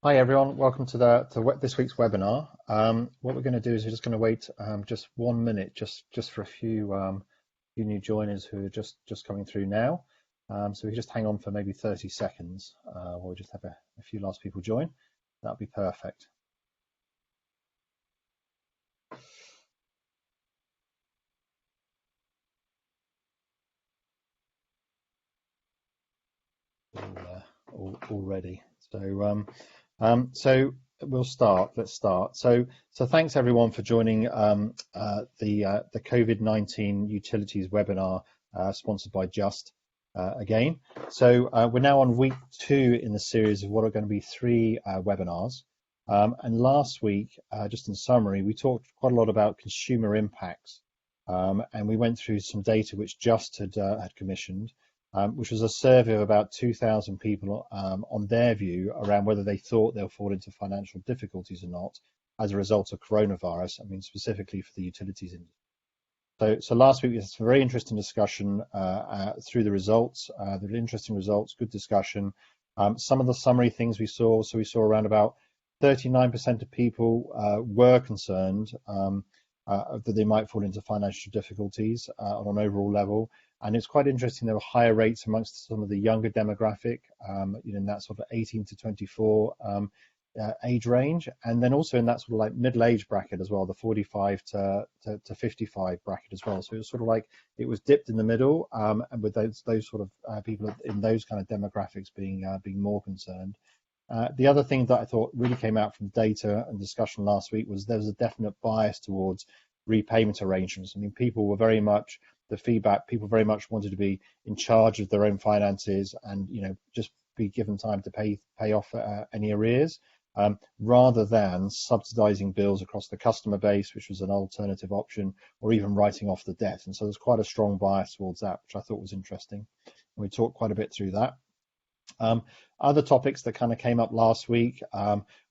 Hi everyone, welcome to this week's webinar. What we're going to do is we're just going to wait just 1 minute, just for a few new joiners who are just coming through now. So we just hang on for maybe 30 seconds, or we'll just have a few last people join. That'll be perfect. All ready. So we'll start. Let's start. So thanks everyone for joining the COVID-19 utilities webinar sponsored by Just again. So we're now on week 2 in the series of what are going to be 3 webinars. And last week, just in summary, we talked quite a lot about consumer impacts, and we went through some data which Just had commissioned. Which was a survey of about 2,000 people on their view around whether they thought they'll fall into financial difficulties or not as a result of coronavirus, I mean specifically for the utilities industry. So last week we had a very interesting discussion through the results, the interesting results, good discussion. Some of the summary things we saw, so we saw around about 39% of people were concerned that they might fall into financial difficulties on an overall level. And it's quite interesting, there were higher rates amongst some of the younger demographic, in that sort of 18 to 24 age range, and then also in that sort of like middle age bracket as well, the 45 to 55 bracket as well. So it was sort of like it was dipped in the middle, and with those sort of people in those kind of demographics being more concerned. The other thing that I thought really came out from data and discussion last week was there was a definite bias towards repayment arrangements. I mean, people were very much, the feedback, people very much wanted to be in charge of their own finances and, just be given time to pay off any arrears, rather than subsidizing bills across the customer base, which was an alternative option, or even writing off the debt. And so there's quite a strong bias towards that, which I thought was interesting. And we talked quite a bit through that. Other topics that kind of came up last week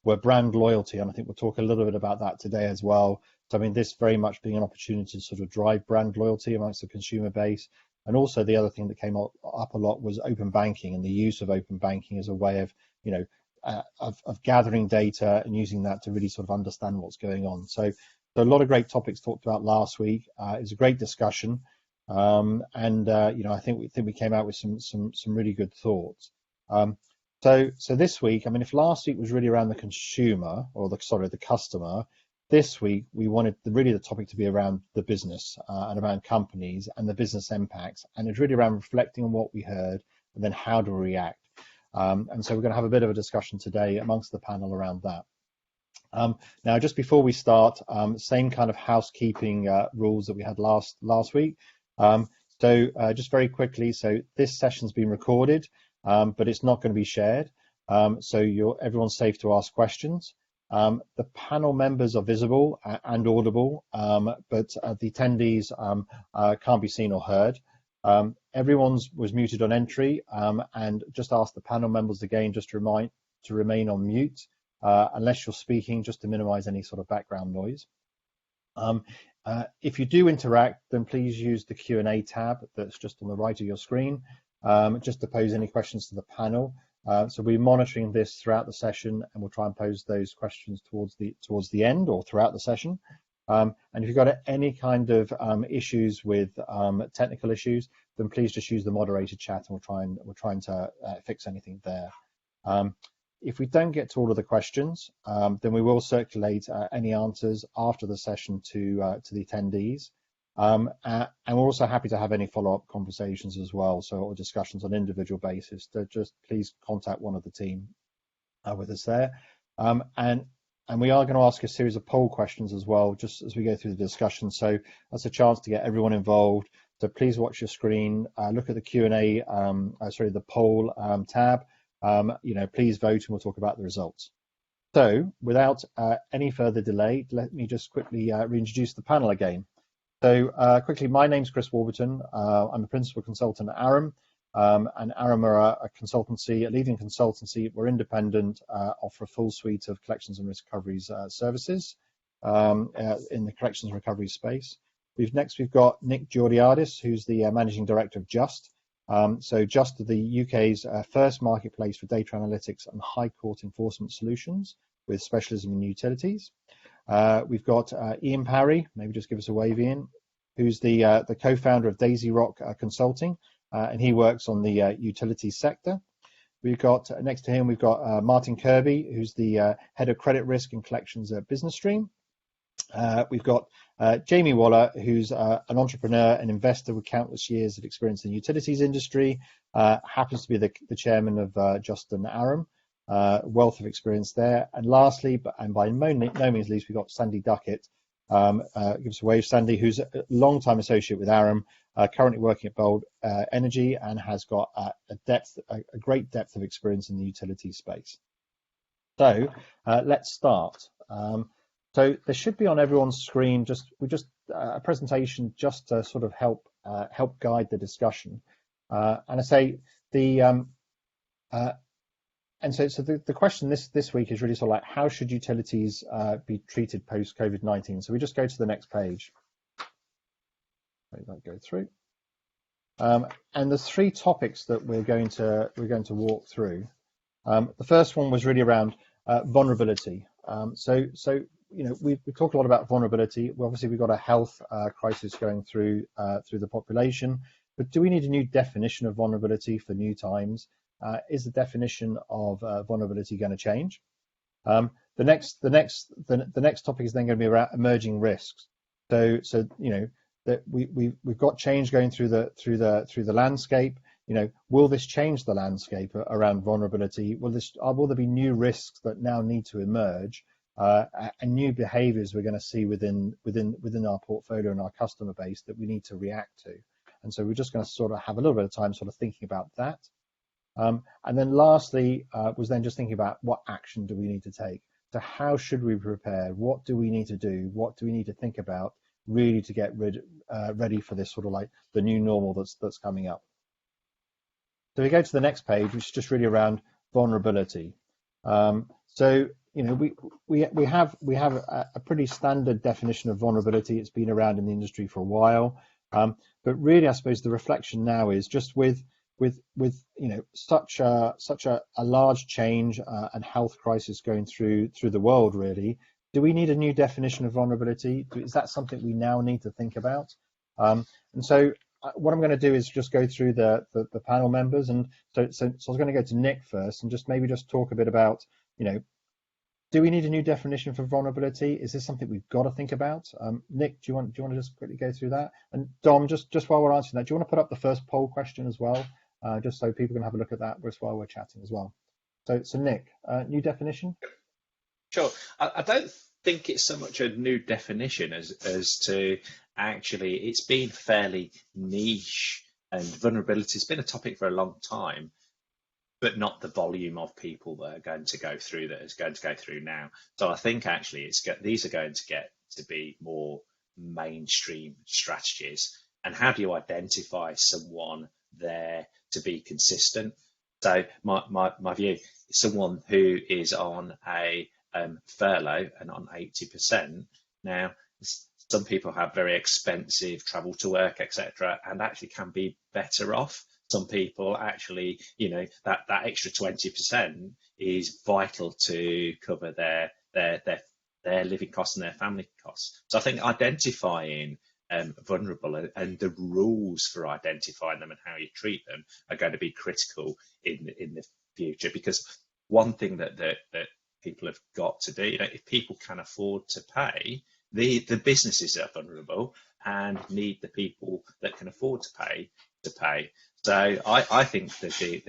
were brand loyalty, and I think we'll talk a little bit about that today as well. So I mean, this very much being an opportunity to sort of drive brand loyalty amongst the consumer base. And also the other thing that came up a lot was open banking and the use of open banking as a way of, of gathering data and using that to really sort of understand what's going on. So a lot of great topics talked about last week. It was a great discussion, I think we came out with some really good thoughts. So this week, I mean, if last week was really around the consumer or the customer, this week we wanted the topic to be around the business and around companies and the business impacts, and it's really around reflecting on what we heard and then how to react. And so we're going to have a bit of a discussion today amongst the panel around that. Now, just before we start, same kind of housekeeping rules that we had last week. Just very quickly, so this session's been recorded, but it's not going to be shared. So everyone's safe to ask questions. The panel members are visible and audible, but the attendees can't be seen or heard. Everyone was muted on entry, and just ask the panel members again just to remain on mute unless you're speaking, just to minimize any sort of background noise. If you do interact, then please use the Q&A tab that's just on the right of your screen, just to pose any questions to the panel. So we're monitoring this throughout the session, and we'll try and pose those questions towards the end or throughout the session. And if you've got any kind of issues with technical issues, then please just use the moderated chat, and we're trying to fix anything there. If we don't get to all of the questions, then we will circulate any answers after the session to the attendees. And we're also happy to have any follow-up conversations as well, or discussions on an individual basis. So just please contact one of the team with us there. And we are going to ask a series of poll questions as well, just as we go through the discussion. So that's a chance to get everyone involved. So please watch your screen, look at the Q&A, the poll tab. Please vote, and we'll talk about the results. So without any further delay, let me just quickly reintroduce the panel again. So quickly, my name's Chris Warburton. I'm a principal consultant at Aram, and Aram are a consultancy, a leading consultancy. We're independent, offer a full suite of collections and recoveries services in the collections and recovery space. We've got Nick Georgiadis, who's the managing director of Just. So Just the UK's first marketplace for data analytics and high court enforcement solutions with specialism in utilities. We've got Ian Parry, maybe just give us a wave, Ian, who's the co-founder of Daisy Rock Consulting, and he works on the utilities sector. We've got next to him, we've got Martin Kirby, who's the head of credit risk and collections at Business Stream. We've got Jamie Waller, who's an entrepreneur and investor with countless years of experience in the utilities industry, happens to be the chairman of Just and Aram, wealth of experience there. And lastly, and by no means least, we've got Sandy Duckett. Give us a wave, Sandy, who's a long-time associate with Aram, currently working at Bold Energy, and has got a great depth of experience in the utility space. So let's start. So there should be on everyone's screen a presentation just to sort of help guide the discussion. And I say the question this week is really sort of like, how should utilities be treated post COVID-19? So we just go to the next page. Let that go through. And there's three topics that we're going to walk through. The first one was really around vulnerability. So we've talked a lot about vulnerability. Well, obviously, we've got a health crisis going through the population, but do we need a new definition of vulnerability for new times? Is the definition of vulnerability going to change? The next topic is then going to be around emerging risks. So that we've got change going through the landscape. Will this change the landscape around vulnerability? Will there be new risks that now need to emerge? And new behaviours we're going to see within our portfolio and our customer base that we need to react to. And so we're just going to sort of have a little bit of time sort of thinking about that. And then lastly was then just thinking about what action do we need to take. So how should we prepare? What do we need to do? What do we need to think about really to get ready for this sort of like the new normal that's coming up? So we go to the next page, which is just really around vulnerability. So we have a pretty standard definition of vulnerability. It's been around in the industry for a while, but really, I suppose the reflection now is just with such a large change and health crisis going through the world. Really, do we need a new definition of vulnerability? Is that something we now need to think about? And so what I'm going to do is just go through the panel members, and so I was going to go to Nick first and just talk a bit about do we need a new definition for vulnerability? Is this something we've got to think about? Nick, do you want to just quickly go through that? And Dom, just while we're answering that, do you want to put up the first poll question as well, just so people can have a look at that while we're chatting as well? So Nick, new definition? Sure. I don't think it's so much a new definition as to actually it's been fairly niche, and vulnerability has been a topic for a long time, but not the volume of people that are going to go through that is going to go through now. So I think actually these are going to get to be more mainstream strategies. And how do you identify someone there to be consistent? So my view is someone who is on a furlough and on 80%. Now, some people have very expensive travel to work, etc., and actually can be better off. Some people actually, that extra 20% is vital to cover their living costs and their family costs. So I think identifying vulnerable and the rules for identifying them and how you treat them are going to be critical in the future. Because one thing that people have got to do, if people can afford to pay, the businesses are vulnerable and need the people that can afford to pay. So I think that the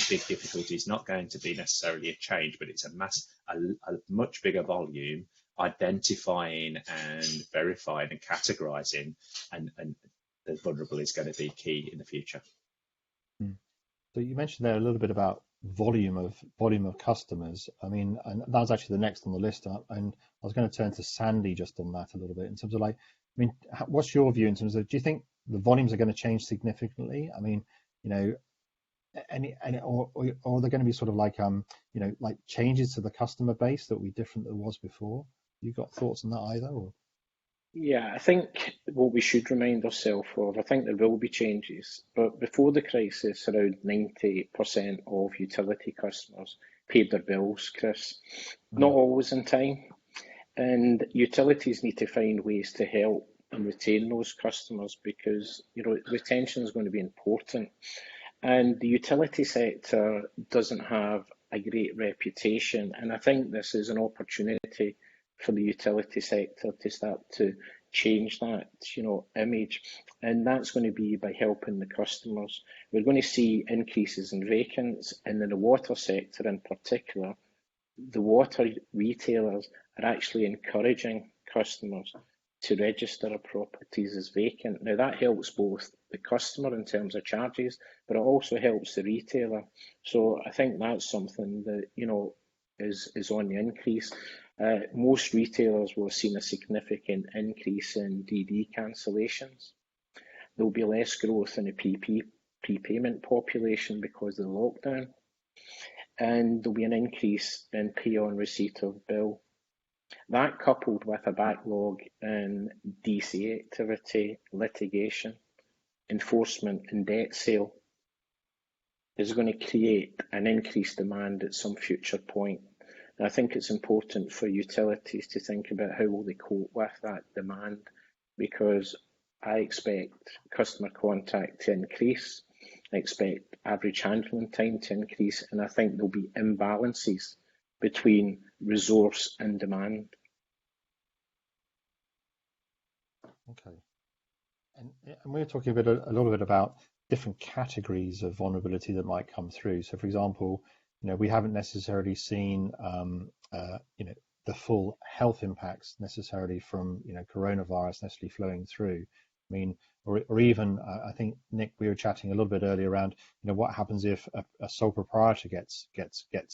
big difficulty is not going to be necessarily a change, but it's a much bigger volume, identifying and verifying and categorizing, and the vulnerable is going to be key in the future. So you mentioned there a little bit about volume of customers. I mean, and that was actually the next on the list, and I was going to turn to Sandy just on that a little bit in terms of what's your view in terms of, do you think the volumes are going to change significantly? I mean, or are there going to be sort of like changes to the customer base that will be different than it was before? You got thoughts on that either? Or? Yeah, I think what we should remind ourselves of, I think there will be changes, but before the crisis, around 90% of utility customers paid their bills, Chris. Not Mm. always in time, and utilities need to find ways to help and retain those customers because retention is going to be important. And the utility sector doesn't have a great reputation. And I think this is an opportunity for the utility sector to start to change that, image. And that's going to be by helping the customers. We're going to see increases in vacants, and in the water sector in particular, the water retailers are actually encouraging customers to register their properties as vacant. Now that helps both the customer in terms of charges, but it also helps the retailer. So I think that's something that is on the increase. Most retailers will have seen a significant increase in DD cancellations. There'll be less growth in the prepayment population because of the lockdown, and there'll be an increase in pay on receipt of bill. That, coupled with a backlog in DC activity, litigation, enforcement, and debt sale, is going to create an increased demand at some future point. And I think it's important for utilities to think about how will they cope with that demand, because I expect customer contact to increase. I expect average handling time to increase, and I think there'll be imbalances between resource and demand. Okay. And we're talking a little bit about different categories of vulnerability that might come through. So, for example, we haven't necessarily seen, the full health impacts necessarily from, coronavirus necessarily flowing through. I mean, or even, I think, Nick, we were chatting a little bit earlier around, what happens if a sole proprietor gets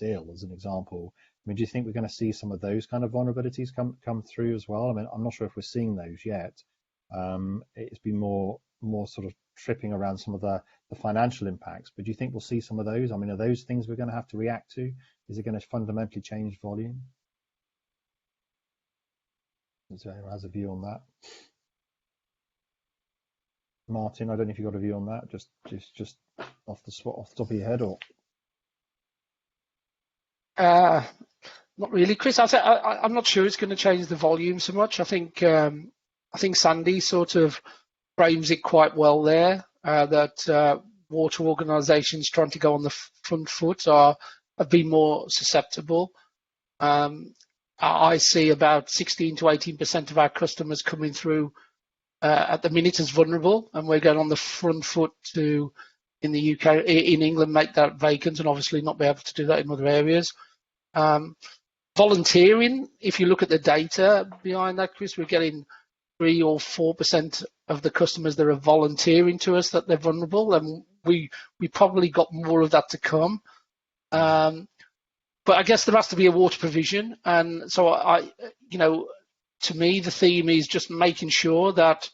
ill, as an example. I mean, do you think we're going to see some of those kind of vulnerabilities come through as well? I mean, I'm not sure if we're seeing those yet. It's been more sort of tripping around some of the financial impacts, but do you think we'll see some of those? I mean, are those things we're going to have to react to? Is it going to fundamentally change volume? Is there anyone has a view on that? Martin, I don't know if you've got a view on that, just off the top of your head, or not really, Chris. I'm not sure it's going to change the volume so much. I think Sandy sort of frames it quite well there. That water organisations trying to go on the front foot have been more susceptible. I see about 16 to 18% of our customers coming through at the minute as vulnerable, and we're going on the front foot to, in the UK, in England, make that vacant, and obviously not be able to do that in other areas. Volunteering, if you look at the data behind that, Chris, we're getting 3 or 4% of the customers that are volunteering to us that they're vulnerable, and we probably got more of that to come. But I guess there has to be a water provision, and so to me, the theme is just making sure that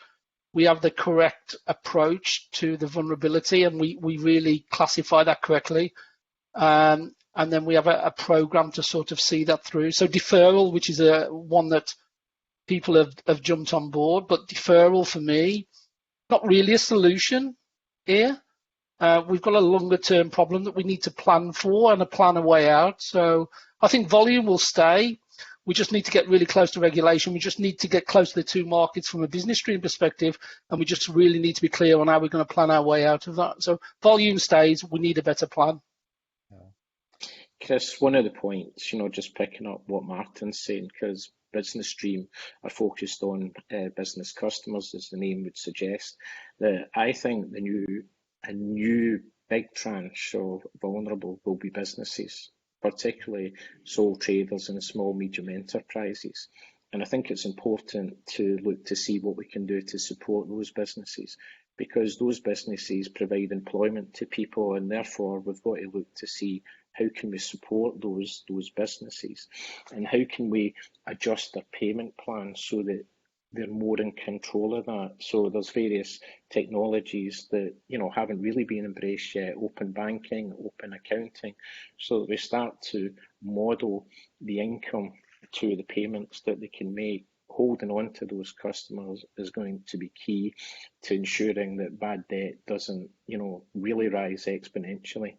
we have the correct approach to the vulnerability, and we really classify that correctly. And then we have a program to sort of see that through. So deferral, which is one that people have jumped on board, but deferral for me, not really a solution here. We've got a longer term problem that we need to plan for and plan a way out. So I think volume will stay. We just need to get really close to regulation. We just need to get close to the two markets from a business stream perspective, and we just really need to be clear on how we're going to plan our way out of that. So volume stays. We need a better plan. Chris, one of the points, just picking up what Martin's saying, because business stream are focused on business customers, as the name would suggest, that I think a new big tranche of vulnerable will be businesses, particularly sole traders and small medium enterprises. And I think it's important to look to see what we can do to support those businesses, because those businesses provide employment to people, and therefore we've got to look to see how can we support those businesses, and how can we adjust their payment plans so that they're more in control of that. So there's various technologies that haven't really been embraced yet, open banking, open accounting, so that we start to model the income to the payments that they can make. holding on to those customers is going to be key to ensuring that bad debt doesn't, really rise exponentially.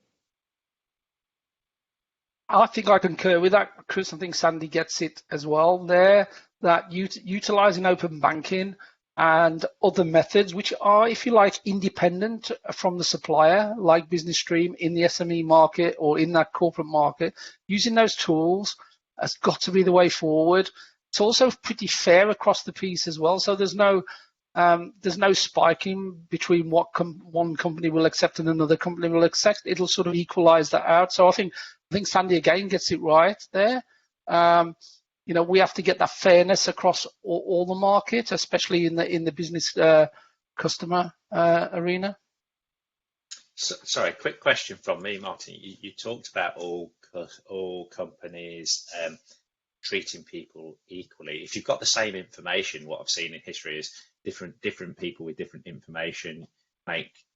I think I concur with that, Chris. I think Sandy gets it as well there, that utilising open banking and other methods which are, if you like, independent from the supplier, like Business Stream in the SME market or in that corporate market, using those tools has got to be the way forward. It's also pretty fair across the piece as well. So there's no spiking between what one company will accept and another company will accept. It'll sort of equalise that out. So I think Sandy again gets it right there. We have to get that fairness across all the market, especially in the business customer arena. Sorry, quick question from me, Martin. You talked about all companies treating people equally. If you've got the same information, what I've seen in history is different people with different information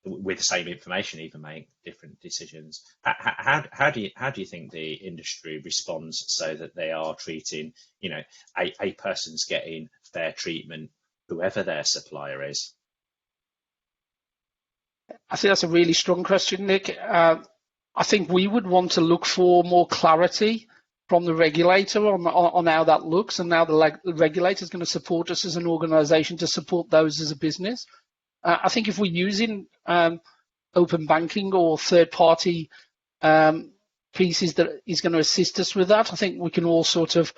with the same information even make different decisions. How do you think the industry responds so that they are treating, a person's getting fair treatment, whoever their supplier is? I think that's a really strong question, Nick. I think we would want to look for more clarity from the regulator on how that looks, and how the regulator is going to support us as an organisation to support those as a business. I think if we're using open banking or third-party pieces that is going to assist us with that, I think we can all sort of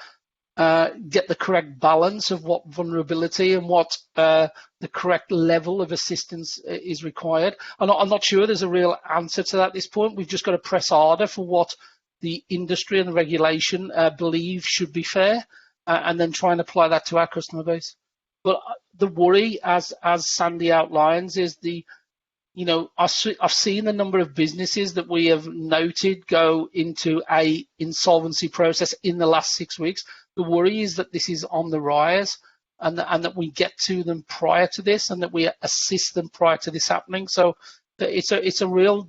get the correct balance of what vulnerability and what the correct level of assistance is required. I'm not sure there's a real answer to that at this point. We've just got to press harder for what the industry and the regulation believe should be fair, and then try and apply that to our customer base. But the worry, as Sandy outlines, is I've seen the number of businesses that we have noted go into a insolvency process in the last 6 weeks. The worry is that this is on the rise, and that we get to them prior to this, and that we assist them prior to this happening. So it's a real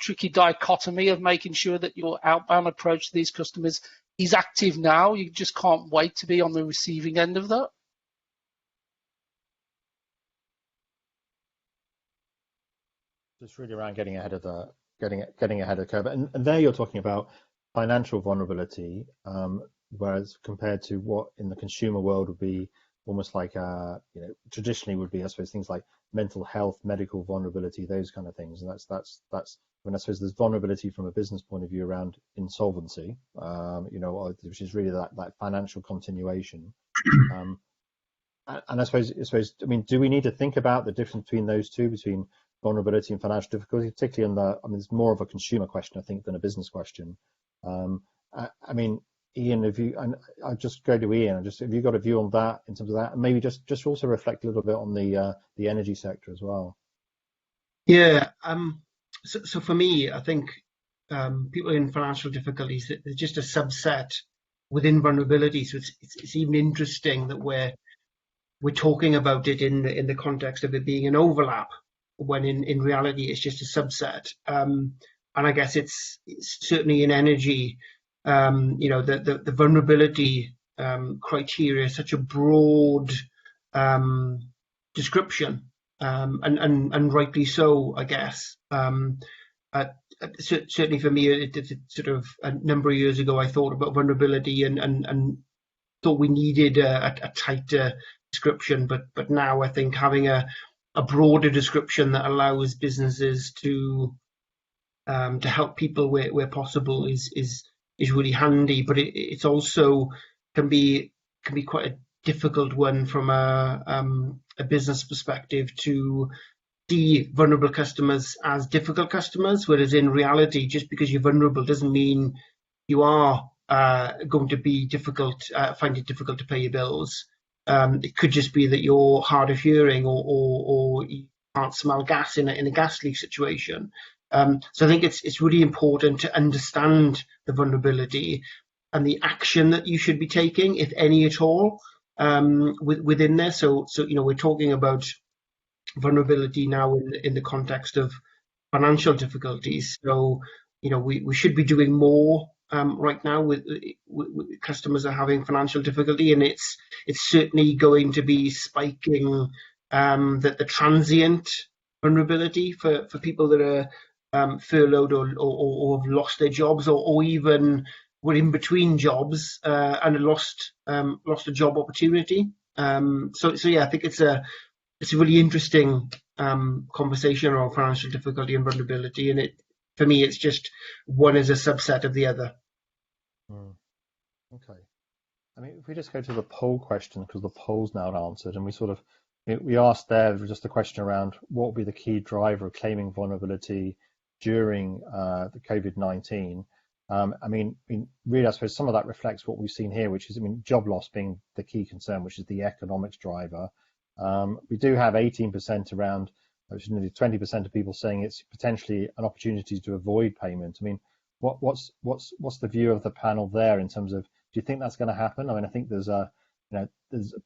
tricky dichotomy of making sure that your outbound approach to these customers is active now. You just can't wait to be on the receiving end of that. Just really around getting ahead of the curve, and there you're talking about financial vulnerability, whereas compared to what in the consumer world would be almost like traditionally would be, I suppose, things like mental health, medical vulnerability, those kind of things. And that's when I suppose there's vulnerability from a business point of view around insolvency, which is really that financial continuation. And I suppose, do we need to think about the difference between those two, between vulnerability and financial difficulty, particularly it's more of a consumer question, I think, than a business question. Ian, I'll just go to Ian. Have you got a view on that in terms of that, and maybe just also reflect a little bit on the energy sector as well? Yeah. So for me, I think people in financial difficulties, they're just a subset within vulnerability. So it's even interesting that we're talking about it in the context of it being an overlap, when in reality it's just a subset. And I guess it's certainly in energy. The vulnerability criteria is such a broad description, and rightly so, I guess. Certainly for me, it's sort of a number of years ago, I thought about vulnerability and thought we needed a tighter description, but now I think having a broader description that allows businesses to help people where possible is really handy. But it's also can be quite a difficult one from a business perspective to see vulnerable customers as difficult customers, whereas in reality, just because you're vulnerable doesn't mean you are going to be find it difficult to pay your bills. It could just be that you're hard of hearing, or you can't smell gas in a gas leak situation. So I think it's really important to understand the vulnerability and the action that you should be taking, if any at all, within there. So we're talking about vulnerability now in the context of financial difficulties. So we should be doing more right now with customers are having financial difficulty, and it's certainly going to be spiking the transient vulnerability for people that are furloughed or have lost their jobs, or even were in between jobs and lost a job opportunity. So yeah, I think it's a really interesting conversation around financial difficulty and vulnerability, and for me, it's just one is a subset of the other. Okay. I mean, if we just go to the poll question, because the poll's now answered, and we asked there just a question around what would be the key driver of claiming vulnerability during the COVID-19. I mean, really, I suppose some of that reflects what we've seen here, which is, job loss being the key concern, which is the economics driver. We do have 18% around, which is nearly 20% of people saying it's potentially an opportunity to avoid payment. I mean, what's the view of the panel there in terms of, do you think that's going to happen? I mean, I think there's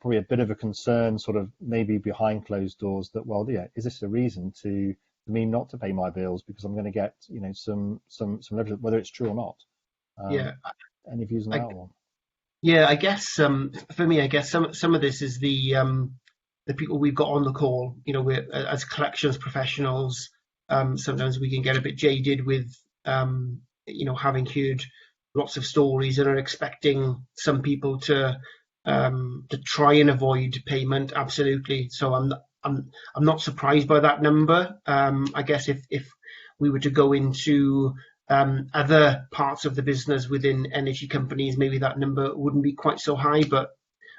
probably a bit of a concern, sort of maybe behind closed doors, that, well, yeah, is this a reason to me not to pay my bills because I'm going to get some leverage, whether it's true or not? Yeah. Any views on that one? Yeah, I guess for me, I guess some of this is the people we've got on the call. We're, as collections professionals, sometimes we can get a bit jaded with having heard lots of stories and are expecting some people to try and avoid payment. Absolutely. So I'm not surprised by that number. I guess if we were to go into other parts of the business within energy companies, maybe that number wouldn't be quite so high. But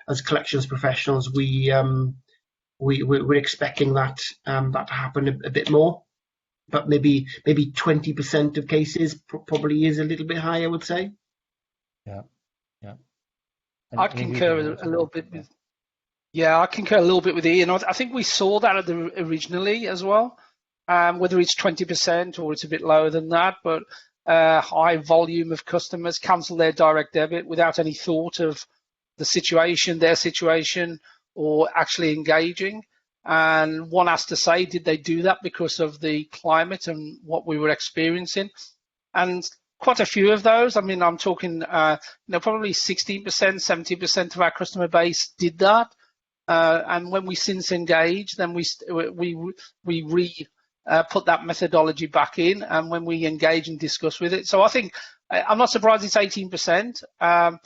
as collections professionals, we're expecting that to happen a bit more. But maybe 20% of cases probably is a little bit high, I would say. Yeah. I concur a little bit with. Yeah, I concur a little bit with Ian. I think we saw that originally as well, whether it's 20% or it's a bit lower than that, but high volume of customers cancel their direct debit without any thought of the situation, their situation, or actually engaging. And one has to say, did they do that because of the climate and what we were experiencing? And quite a few of those, I mean, I'm talking, probably 60%, 70% of our customer base did that. And when we since engaged, then we put that methodology back in, and when we engage and discuss with it. So I think I'm not surprised it's 18%. And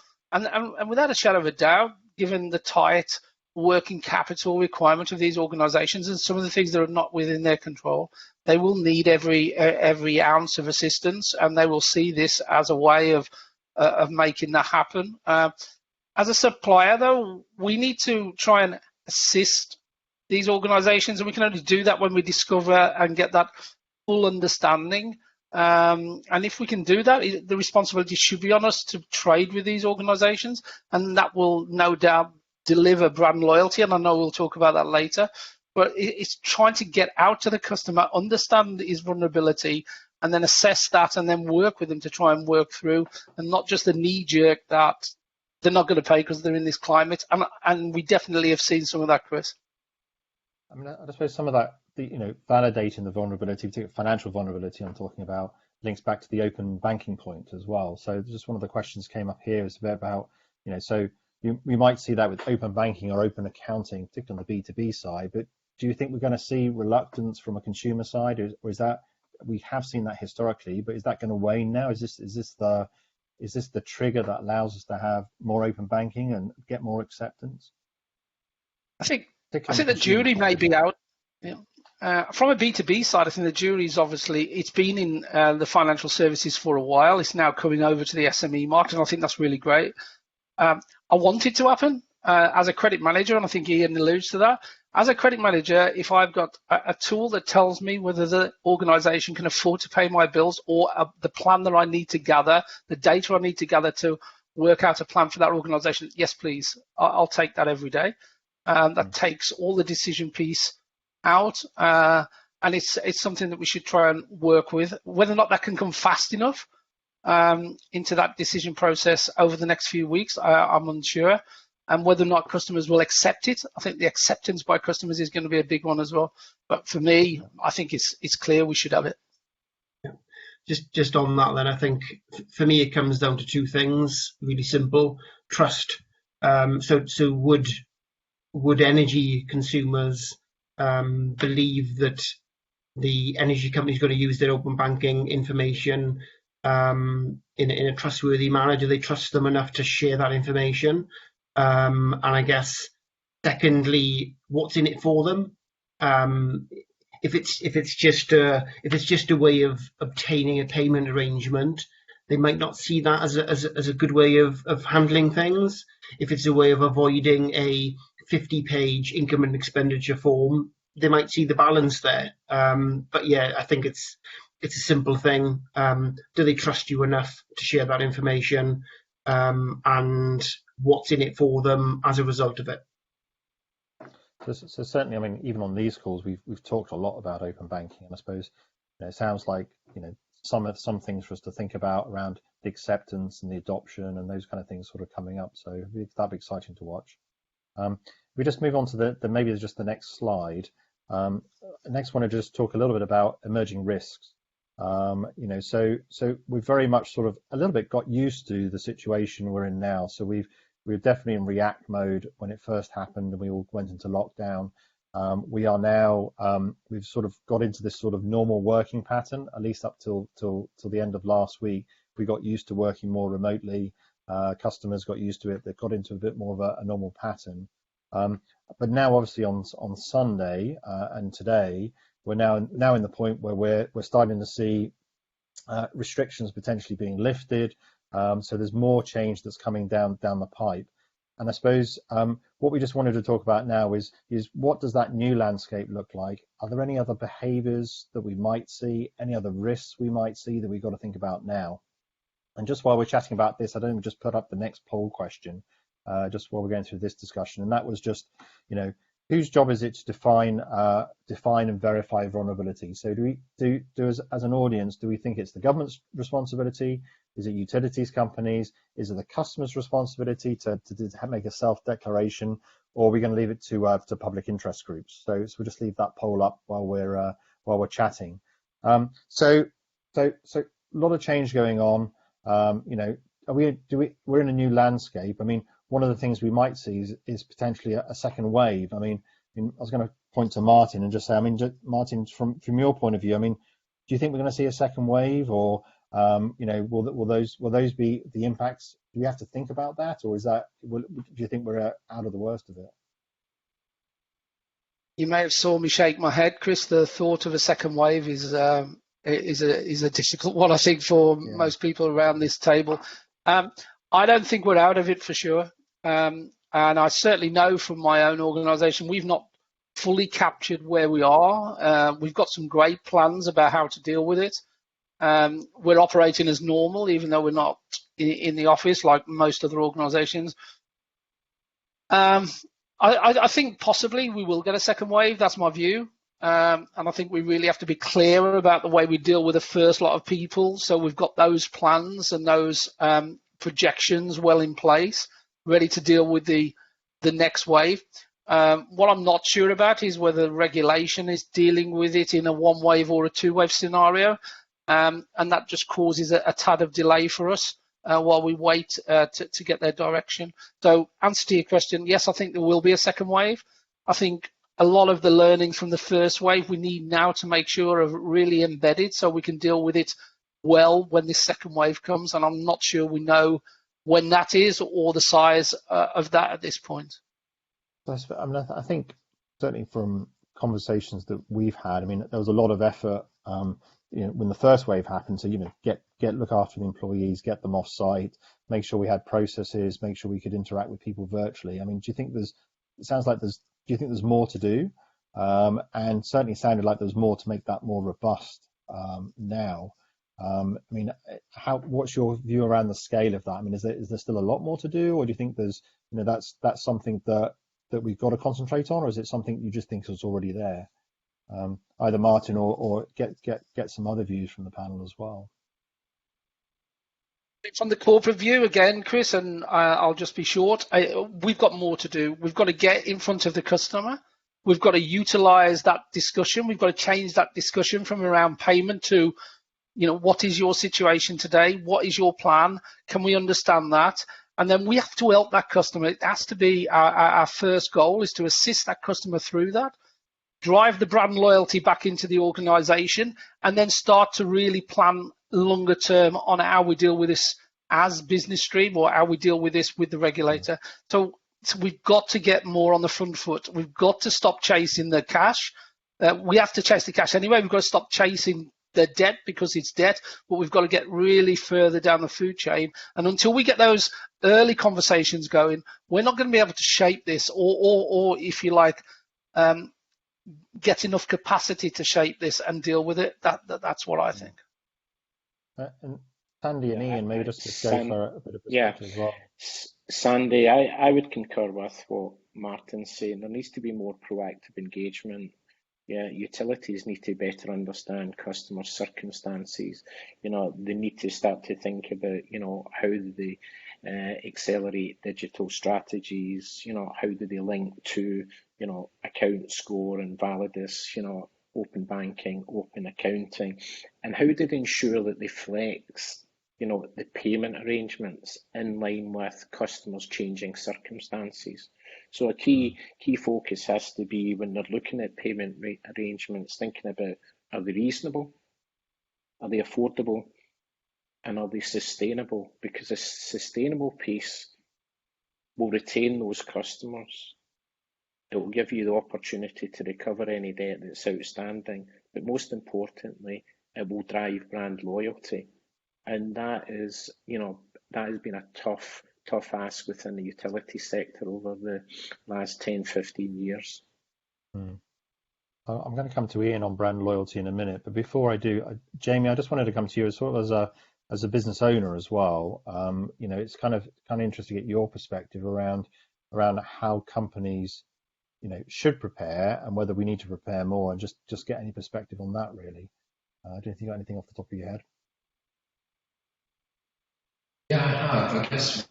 without a shadow of a doubt, given the tight working capital requirement of these organizations and some of the things that are not within their control, they will need every ounce of assistance, and they will see this as a way of making that happen. As a supplier, though, we need to try and assist these organizations, and we can only do that when we discover and get that full understanding. And if we can do that, the responsibility should be on us to trade with these organizations, and that will no doubt deliver brand loyalty. And I know we'll talk about that later, but it's trying to get out to the customer, understand his vulnerability, and then assess that, and then work with them to try and work through, and not just a knee jerk that they're not going to pay because they're in this climate. And we definitely have seen some of that, Chris. I mean, I suppose some of that, validating the vulnerability, particularly financial vulnerability I'm talking about, links back to the open banking point as well. So just one of the questions came up here is about, so we might see that with open banking or open accounting, particularly on the B2B side, but do you think we're going to see reluctance from a consumer side, or is that, we have seen that historically, but is that going to wane now? Is this the trigger that allows us to have more open banking and get more acceptance? I think the jury may be out. From a B2B side, I think the jury's obviously, it's been in the financial services for a while. It's now coming over to the SME market, and I think that's really great. I want it to happen as a credit manager, and I think Ian alludes to that. As a credit manager, if I've got a tool that tells me whether the organization can afford to pay my bills, or the plan that I need to gather, the data I need to gather to work out a plan for that organization, yes, please, I'll take that every day. That takes all the decision piece out, and it's something that we should try and work with. Whether or not that can come fast enough into that decision process over the next few weeks, I'm unsure. And whether or not customers will accept it, I think the acceptance by customers is going to be a big one as well. But for me, I think it's clear we should have it. Yeah. just on that, then I think for me it comes down to two things, really simple: trust. So would energy consumers believe that the energy company is going to use their open banking information in a trustworthy manner? Do they trust them enough to share that information? And I guess, secondly, what's in it for them? If it's just a way of obtaining a payment arrangement, they might not see that as a good way of handling things. If it's a way of avoiding a 50-page income and expenditure form, they might see the balance there. But yeah, I think it's a simple thing. Do they trust you enough to share that information, and what's in it for them as a result of it? So certainly, I mean, even on these calls, we've talked a lot about open banking, and I suppose it sounds like some things for us to think about around the acceptance and the adoption and those kind of things sort of coming up. So that'd be exciting to watch. We just move on to the maybe just the next slide. Next, want to just talk a little bit about emerging risks. So we've very much sort of a little bit got used to the situation we're in now. So we were definitely in react mode when it first happened and we all went into lockdown. We are now, we've sort of got into this sort of normal working pattern, at least up till the end of last week. We got used to working more remotely. Customers got used to it. They got into a bit more of a normal pattern. But now, obviously, on Sunday and today, we're now in the point where we're starting to see restrictions potentially being lifted. So there's more change that's coming down the pipe. And I suppose what we just wanted to talk about now is what does that new landscape look like? Are there any other behaviours that we might see, any other risks we might see that we've got to think about now? And just while we're chatting about this, I don't just put up the next poll question, just while we're going through this discussion. And that was just, whose job is it to define and verify vulnerability? So do as an audience, do we think it's the government's responsibility? Is it utilities companies? Is it the customer's responsibility to make a self-declaration, or are we going to leave it to public interest groups? So we'll just leave that poll up while we're chatting. So a lot of change going on. We're in a new landscape. I mean, one of the things we might see is potentially a second wave. I mean, I was going to point to Martin and just say, Martin, from your point of view, do you think we're going to see a second wave, or will those be the impacts? Do we have to think about that, or do you think we're out of the worst of it? You may have saw me shake my head, Chris. The thought of a second wave is a difficult one, I think, for most people around this table. I don't think we're out of it for sure. And I certainly know from my own organisation, we've not fully captured where we are. We've got some great plans about how to deal with it. We're operating as normal, even though we're not in the office like most other organisations. I think possibly we will get a second wave. That's my view. And I think we really have to be clear about the way we deal with the first lot of people. So we've got those plans and those projections well in place, ready to deal with the next wave. What I'm not sure about is whether regulation is dealing with it in a one wave or a two wave scenario. And that just causes a tad of delay for us while we wait to get their direction. So answer to your question, yes, I think there will be a second wave. I think a lot of the learnings from the first wave we need now to make sure are really embedded so we can deal with it well when this second wave comes. And I'm not sure we know when that is or the size of that at this point. I think certainly from conversations that we've had, there was a lot of effort when the first wave happened to look after the employees, get them off site, make sure we had processes, make sure we could interact with people virtually. Do you think do you think there's more to do? And certainly sounded like there's more to make that more robust now. What's your view around the scale of that? Is there still a lot more to do, or do you think there's that's something that we've got to concentrate on, or is it something you just think is already there? Either Martin or get some other views from the panel as well. From the corporate view again, Chris, and I'll just be short, we've got more to do. We've got to get in front of the customer. We've got to utilise that discussion. We've got to change that discussion from around payment to what is your situation today? What is your plan? Can we understand that? And then we have to help that customer. It has to be our first goal, is to assist that customer through that, drive the brand loyalty back into the organization, and then start to really plan longer term on how we deal with this as business stream, or how we deal with this with the regulator. So we've got to get more on the front foot. We've got to stop chasing the cash. We have to chase the cash anyway. We've got to stop chasing the debt because it's debt, but we've got to get really further down the food chain. And until we get those early conversations going, we're not going to be able to shape this, or if you like, get enough capacity to shape this and deal with it. That's what I think. And Sandy and Ian, maybe just go for a bit of perspective as well. Sandy, I would concur with what Martin's saying. There needs to be more proactive engagement. Yeah, utilities need to better understand customer circumstances. They need to start to think about, how do they accelerate digital strategies? How do they link to, account score and Validus, open banking, open accounting, and how do they ensure that they flex, the payment arrangements in line with customers' changing circumstances. So a key focus has to be, when they're looking at payment arrangements, thinking about, are they reasonable? Are they affordable? And are they sustainable? Because a sustainable piece will retain those customers. It will give you the opportunity to recover any debt that's outstanding. But most importantly, it will drive brand loyalty. And that is, that has been a tough ask within the utility sector over the last 10, 15 years. I'm going to come to Ian on brand loyalty in a minute, but before I do, Jamie, I just wanted to come to you as a business owner as well. It's kind of interesting to get your perspective around how companies, should prepare, and whether we need to prepare more, and just get any perspective on that, really. Do you think you got anything off the top of your head? Yeah, I have. I guess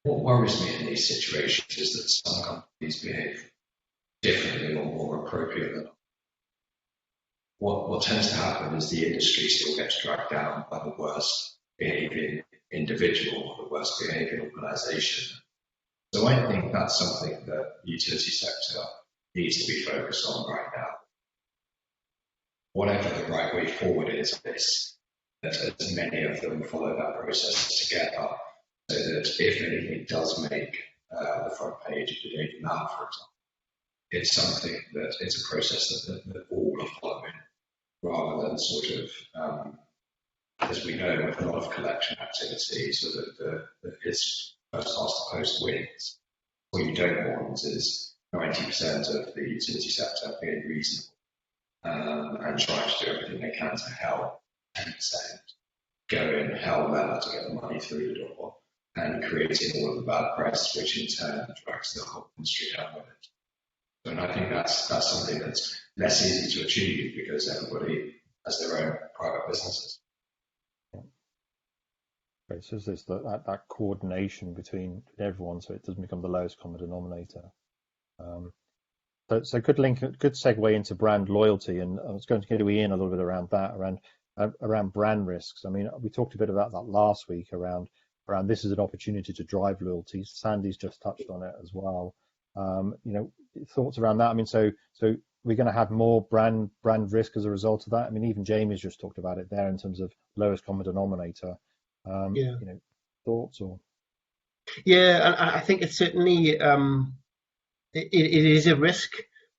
what worries me in these situations is that some companies behave differently or more appropriate than others. What tends to happen is the industry still gets dragged down by the worst behaving individual or the worst behaving organisation. So I think that's something that the utility sector needs to be focused on right now. Whatever the right way forward is that as many of them follow that process together, so that if anything does make the front page of the Daily Mail, for example, it's something that it's a process that all are following, rather than sort of, as we know, with a lot of collection activity, so that it's first past the post wins. What you don't want is 90% of the utility sector being reasonable and trying to do everything they can to help 10% go in hell leather to get the money through the door, and creating all of the bad press, which in turn drags the whole industry down with it. And I think that's something that's less easy to achieve because everybody has their own private businesses. Right, so there's that coordination between everyone, so it doesn't become the lowest common denominator. So good segue into brand loyalty, and I was going to go to Ian a little bit around that, around brand risks. I mean, we talked a bit about that last week around this is an opportunity to drive loyalty. Sandy's just touched on it as well. Thoughts around that. I mean, so we're going to have more brand risk as a result of that. I mean, even Jamie's just talked about it there in terms of lowest common denominator. Thoughts or? Yeah, and I think it's certainly it is a risk,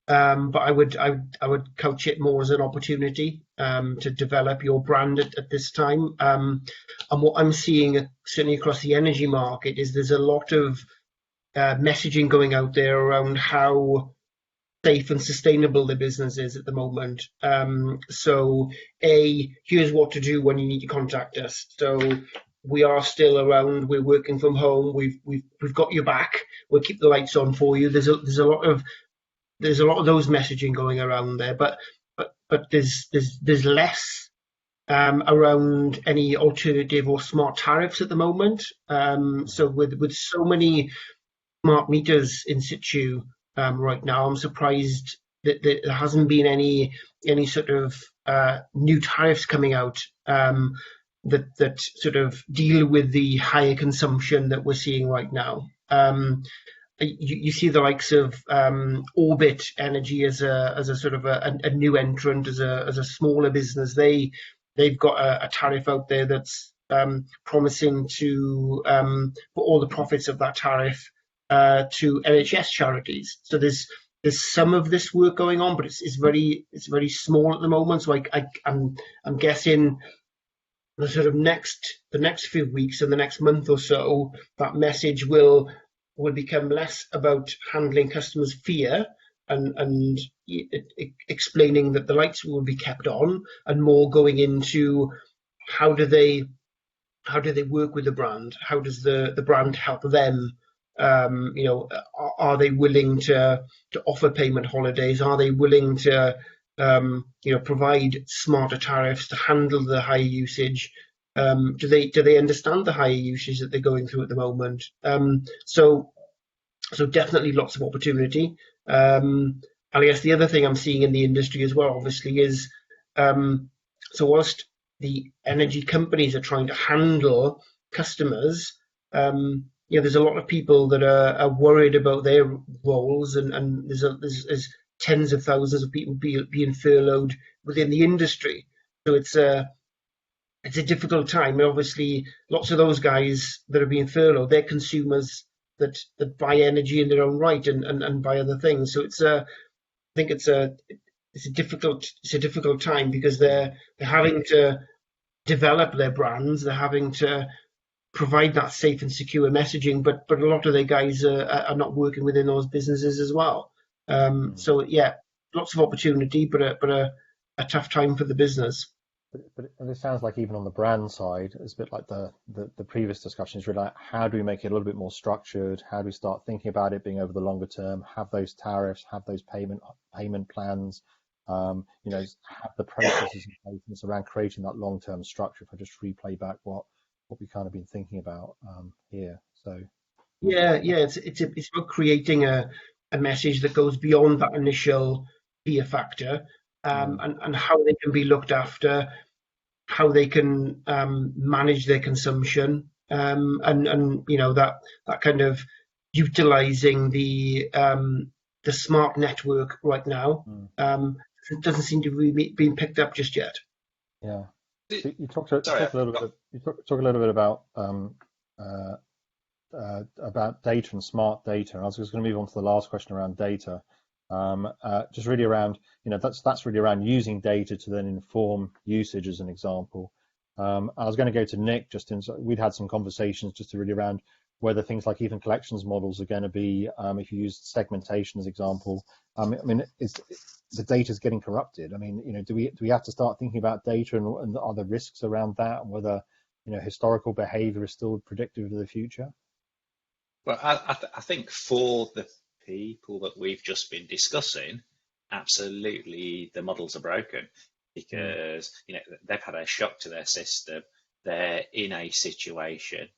but I would couch it more as an opportunity to develop your brand at this time. And what I'm seeing certainly across the energy market is there's a lot of messaging going out there around how safe and sustainable the business is at the moment. So here's what to do when you need to contact us. So we are still around. We're working from home. We've got your back. We'll keep the lights on for you. There's a lot of those messaging going around there, but there's less around any alternative or smart tariffs at the moment. So with so many smart meters in situ right now, I'm surprised that there hasn't been any sort of new tariffs coming out that sort of deal with the higher consumption that we're seeing right now. You see the likes of Orbit Energy as a sort of a new entrant, as a smaller business. They've got a tariff out there that's promising to put all the profits of that tariff to NHS charities. So there's some of this work going on, but it's very small at the moment. So I'm guessing the sort of the next few weeks and the next month or so, that message will become less about handling customers' fear and explaining that the lights will be kept on, and more going into how do they work with the brand? How does the brand help them? Are they willing to offer payment holidays? Are they willing to provide smarter tariffs to handle the higher usage? Do they understand the higher usage that they're going through at the moment? So definitely lots of opportunity. And I guess the other thing I'm seeing in the industry as well, obviously, is so whilst the energy companies are trying to handle customers, there's a lot of people that are worried about their roles, and there's tens of thousands of people being furloughed within the industry. So it's a difficult time. And obviously, lots of those guys that are being furloughed, they're consumers that buy energy in their own right and buy other things. So I think it's a difficult time, because they're having to develop their brands, they're having to provide that safe and secure messaging, but a lot of their guys are not working within those businesses as well. So yeah, lots of opportunity, but a tough time for the business. But it sounds like even on the brand side, it's a bit like the previous discussions, really, like how do we make it a little bit more structured? How do we start thinking about it being over the longer term? Have those tariffs, have those payment plans, have the processes in place around creating that long-term structure. If I just replay back what we kind of been thinking about here. So it's about creating a message that goes beyond that initial fear factor, and how they can be looked after, how they can manage their consumption, and that kind of utilizing the smart network right now. It doesn't seem to be being picked up just yet. Yeah. So you talked a little bit about data and smart data, and I was just going to move on to the last question around data. Just really around, that's really around using data to then inform usage, as an example. I was going to go to Nick. We'd had some conversations just really around whether things like even collections models are going to be, if you use segmentation as example. The data is getting corrupted. Do we have to start thinking about data and are there risks around that, and whether historical behaviour is still predictive of the future? Well, I think for the people that we've just been discussing, absolutely the models are broken, because they've had a shock to their system. They're in a situation,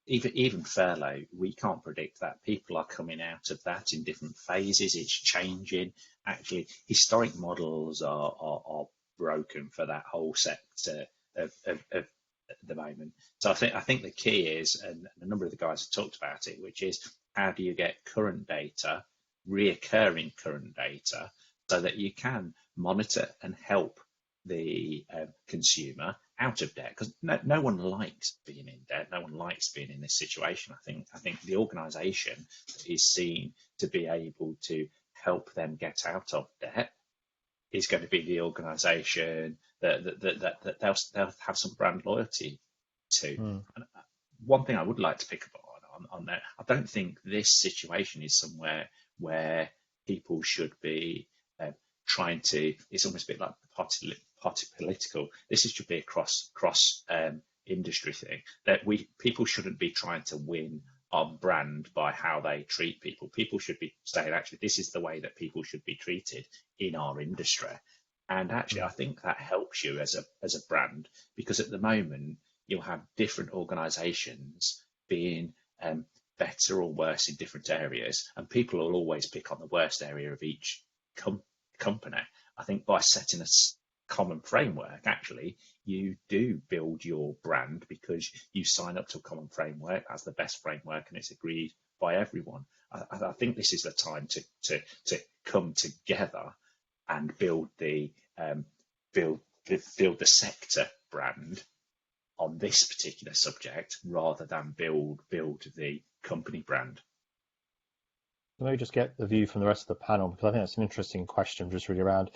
even furlough, we can't predict that. People are coming out of that in different phases. It's changing. Actually, historic models are broken for that whole sector of the moment. So I think the key is, and a number of the guys have talked about it, which is how do you get current data, reoccurring current data, so that you can monitor and help the consumer out of debt, because no one likes being in debt. No one likes being in this situation. I think the organisation is seen to be able to help them get out of debt is going to be the organisation that they'll have some brand loyalty to. And one thing I would like to pick up on that, I don't think this situation is somewhere where people should be trying to. It's almost a bit like party political. This should be a cross industry thing, that people shouldn't be trying to win on brand by how they treat people. People should be saying, actually, this is the way that people should be treated in our industry. And actually, I think that helps you as a brand, because at the moment you'll have different organisations being better or worse in different areas, and people will always pick on the worst area of each company. I think by setting a common framework, actually, you do build your brand because you sign up to a common framework as the best framework and it's agreed by everyone. I think this is the time to come together and build the sector brand on this particular subject rather than build the company brand. Let me just get the view from the rest of the panel, because I think that's an interesting question, just really around,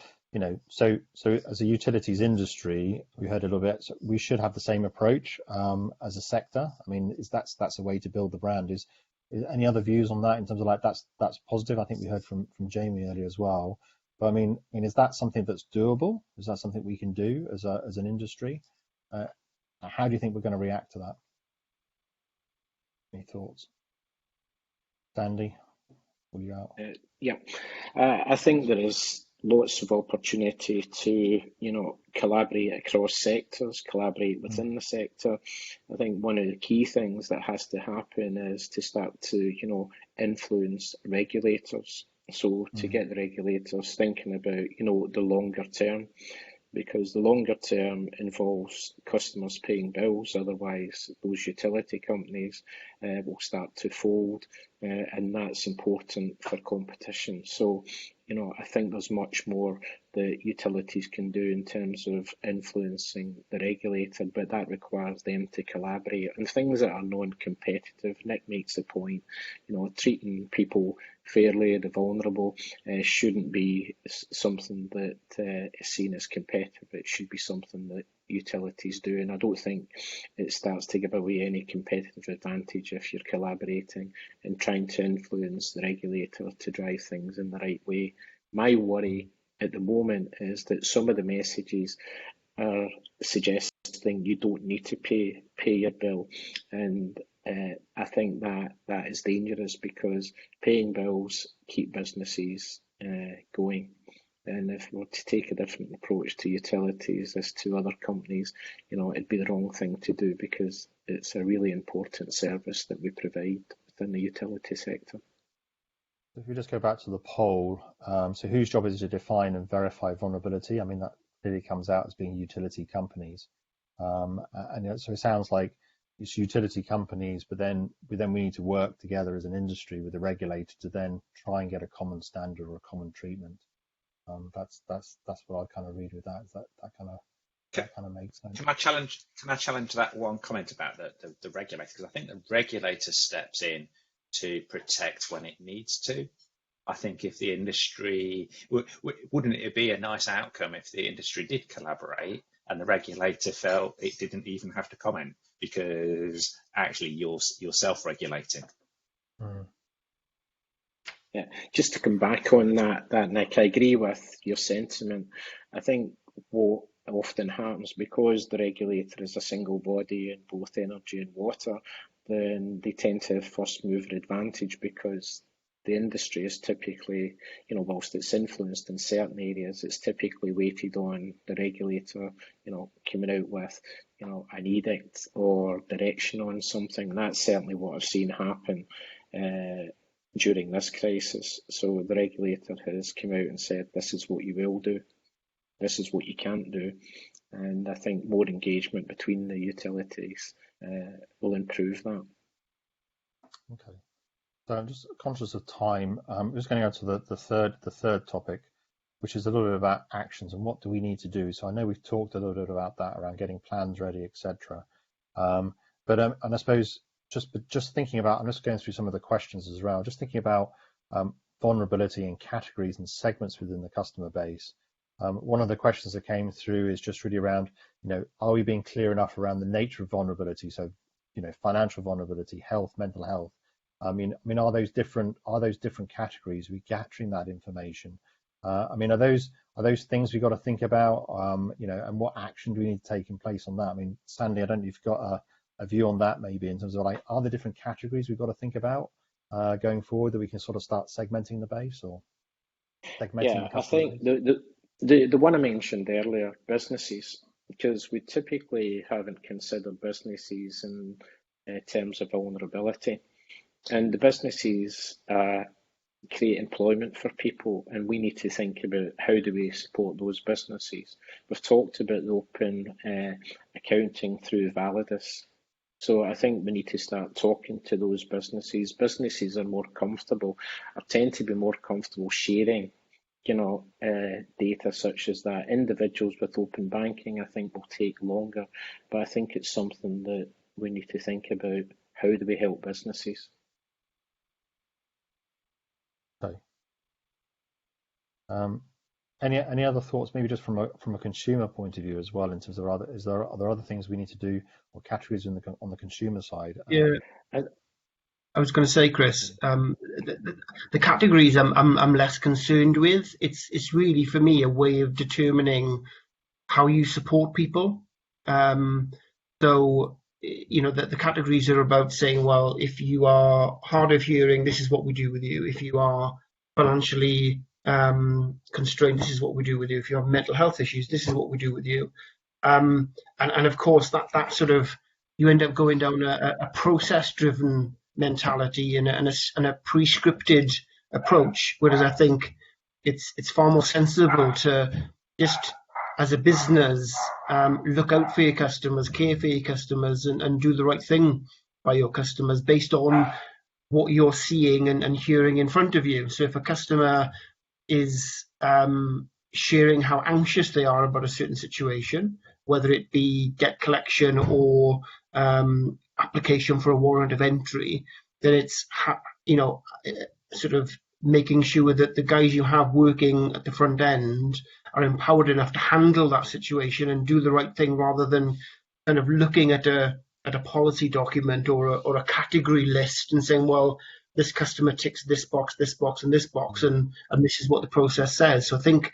so as a utilities industry, we heard a little bit, so we should have the same approach as a sector. I mean, that's a way to build the brand. Is any other views on that in terms of like that's positive? I think we heard from Jamie earlier as well. But I mean, is that something that's doable? Is that something we can do as an industry? How do you think we're going to react to that? Any thoughts? Sandy? I think there is lots of opportunity to, collaborate across sectors, collaborate within the sector. I think one of the key things that has to happen is to start to, influence regulators. So to get the regulators thinking about, the longer term, because the longer term involves customers paying bills, otherwise those utility companies will start to fold, and that's important for competition. So, I think there's much more that utilities can do in terms of influencing the regulator, but that requires them to collaborate. And things that are non-competitive, Nick makes the point, treating people fairly, the vulnerable, shouldn't be something that is seen as competitive. It should be something that utilities do, and I don't think it starts to give away any competitive advantage if you're collaborating and trying to influence the regulator to drive things in the right way. My worry at the moment is that some of the messages are suggesting you don't need to pay your bill, and I think that is dangerous, because paying bills keep businesses going. And if we were to take a different approach to utilities as to other companies, it'd be the wrong thing to do, because it's a really important service that we provide within the utility sector. If we just go back to the poll, so whose job is it to define and verify vulnerability? I mean, that clearly comes out as being utility companies. And so it sounds like it's utility companies, but then we need to work together as an industry with the regulator to then try and get a common standard or a common treatment. That's what I kind of read with that. Is that kind of makes sense. Can I challenge that one comment about the regulator? Because I think the regulator steps in to protect when it needs to. I think if the industry, wouldn't it be a nice outcome if the industry did collaborate and the regulator felt it didn't even have to comment, because actually you're self-regulating. Yeah, just to come back on that, Nick, I agree with your sentiment. I think what often happens, because the regulator is a single body in both energy and water, then they tend to have first mover advantage, because the industry is typically, whilst it's influenced in certain areas, it's typically weighted on the regulator, coming out with, an edict or direction on something. And that's certainly what I've seen happen during this crisis. So the regulator has come out and said, this is what you will do, this is what you can't do. And I think more engagement between the utilities will improve that. Okay. So I'm just conscious of time. I'm just going to go to the third topic, which is a little bit about actions and what do we need to do. So I know we've talked a little bit about that, around getting plans ready, etc. And I suppose just thinking about, I'm just going through some of the questions as well, just thinking about vulnerability in categories and segments within the customer base. One of the questions that came through is just really around, are we being clear enough around the nature of vulnerability? So, financial vulnerability, health, mental health. I mean, are those different categories? Are we capturing that information? Are those things we've got to think about? And what action do we need to take in place on that? I mean, Sandy, I don't know if you've got a view on that, maybe in terms of are there different categories we've got to think about going forward that we can sort of start segmenting the base or segmenting the customer base? I think the one I mentioned earlier, businesses, because we typically haven't considered businesses in terms of vulnerability. And the businesses create employment for people, and we need to think about how do we support those businesses. We've talked about the open accounting through Validus. So I think we need to start talking to those businesses. Businesses are more comfortable, or tend to be more comfortable sharing, data such as that. Individuals with open banking, I think, will take longer, but I think it's something that we need to think about. How do we help businesses? Okay. Any other thoughts, maybe just from a consumer point of view as well, in terms of are there other things we need to do or categories on the consumer side? Yeah, I was going to say, Chris, the categories I'm less concerned with. It's really for me a way of determining how you support people. So the categories are about saying, well, if you are hard of hearing, this is what we do with you. If you are financially constrained, this is what we do with you. If you have mental health issues, this is what we do with you. And of course that sort of, you end up going down a process driven mentality and a prescripted approach, whereas I think it's far more sensible to just, as a business, look out for your customers, care for your customers, and do the right thing by your customers based on what you're seeing and hearing in front of you. So if a customer is sharing how anxious they are about a certain situation, whether it be debt collection or application for a warrant of entry, then it's sort of making sure that the guys you have working at the front end are empowered enough to handle that situation and do the right thing, rather than kind of looking at a policy document or a category list and saying, well, this customer ticks this box, and this box, and this is what the process says. So I think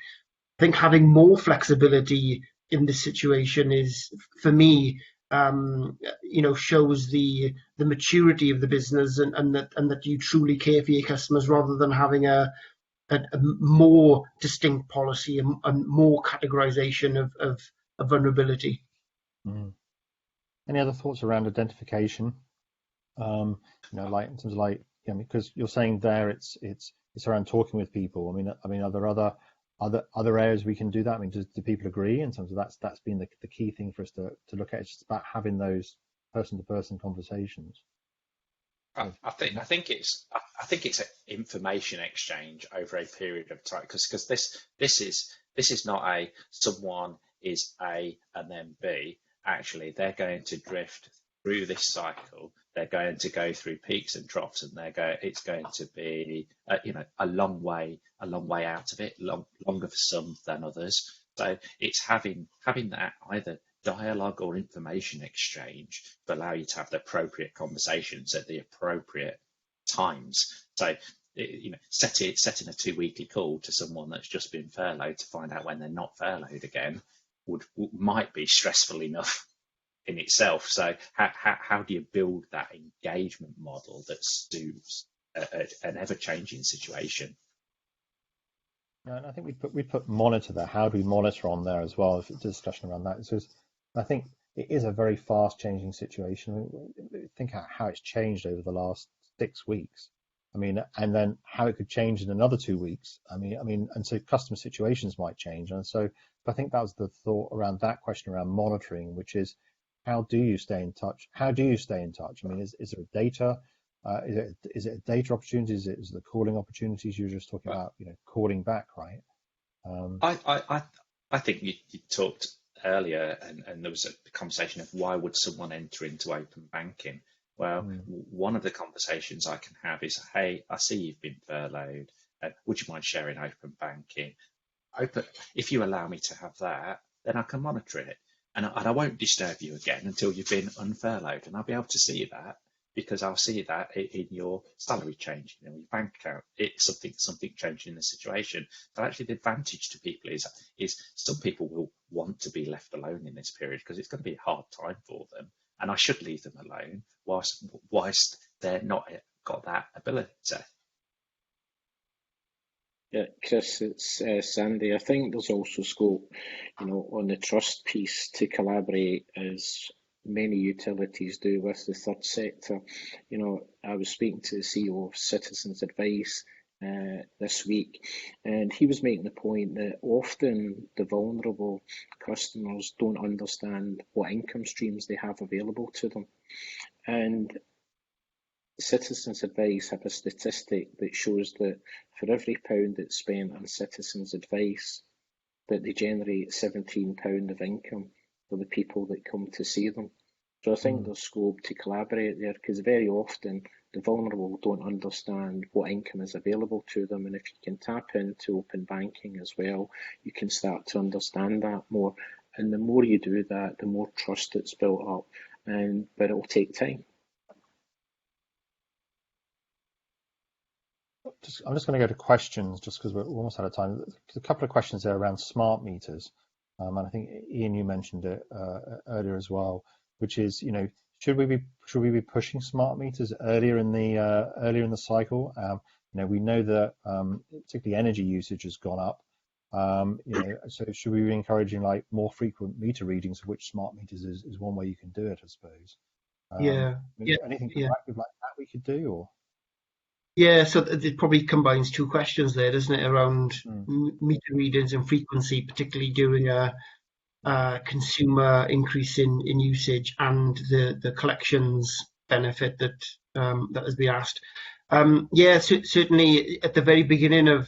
having more flexibility in this situation is, for me, shows the maturity of the business and that you truly care for your customers, rather than having a more distinct policy and more categorization of vulnerability. Mm. Any other thoughts around identification? Like in terms of because you're saying there it's around talking with people. I mean, are there other areas we can do that? I mean, do people agree in terms of that's been the key thing for us to look at? It's just about having those person-to-person conversations. I think it's an information exchange over a period of time, because this is not a someone is A and then B. Actually, they're going to drift through this cycle. They're going to go through peaks and troughs, and it's going to be a long way out of it, longer for some than others. So it's having that either dialogue or information exchange to allow you to have the appropriate conversations at the appropriate times. So setting a 2 weekly call to someone that's just been furloughed to find out when they're not furloughed again might be stressful enough in itself. So how do you build that engagement model that suits an ever-changing situation? And I think we put monitor there. How do we monitor on there as well? If it's a discussion around that. So I think it is a very fast-changing situation. Think how it's changed over the last 6 weeks. I mean, and then how it could change in another 2 weeks. I mean, and so customer situations might change. And so I think that was the thought around that question around monitoring, which is, how do you stay in touch? How do you stay in touch? I mean, is there data? Is it a data opportunity? Is it the calling opportunities you were just talking about? Calling back, right? I think you talked earlier, and there was a conversation of why would someone enter into open banking? Well, one of the conversations I can have is, hey, I see you've been furloughed. Would you mind sharing open banking? If you allow me to have that, then I can monitor it. And I won't disturb you again until you've been unfurloughed. And I'll be able to see that, because I'll see that in your salary change, your bank account. It's something changing in the situation. But actually, the advantage to people is some people will want to be left alone in this period, because it's going to be a hard time for them. And I should leave them alone whilst they're not got that ability. Yeah, Chris, it's Sandy. I think there's also scope, on the trust piece to collaborate, as many utilities do, with the third sector. I was speaking to the CEO of Citizens Advice, this week, and he was making the point that often the vulnerable customers don't understand what income streams they have available to them. And Citizens Advice have a statistic that shows that for every £1 that's spent on Citizens Advice, that they generate £17 of income for the people that come to see them. So I think there's scope to collaborate there, because very often the vulnerable don't understand what income is available to them, and if you can tap into open banking as well, you can start to understand that more. And the more you do that, the more trust that's built up, but it'll take time. I'm just going to go to questions, just because we're almost out of time. There's a couple of questions there around smart meters, and I think Ian, you mentioned it earlier as well, which is, should we be pushing smart meters earlier in the cycle? We know that particularly energy usage has gone up. So should we be encouraging like more frequent meter readings, of which smart meters is one way you can do it, I suppose. Anything proactive like that we could do, or? Yeah, so it probably combines two questions there, doesn't it, around meter readings and frequency, particularly during a consumer increase in usage and the collections benefit that has been asked. Certainly at the very beginning of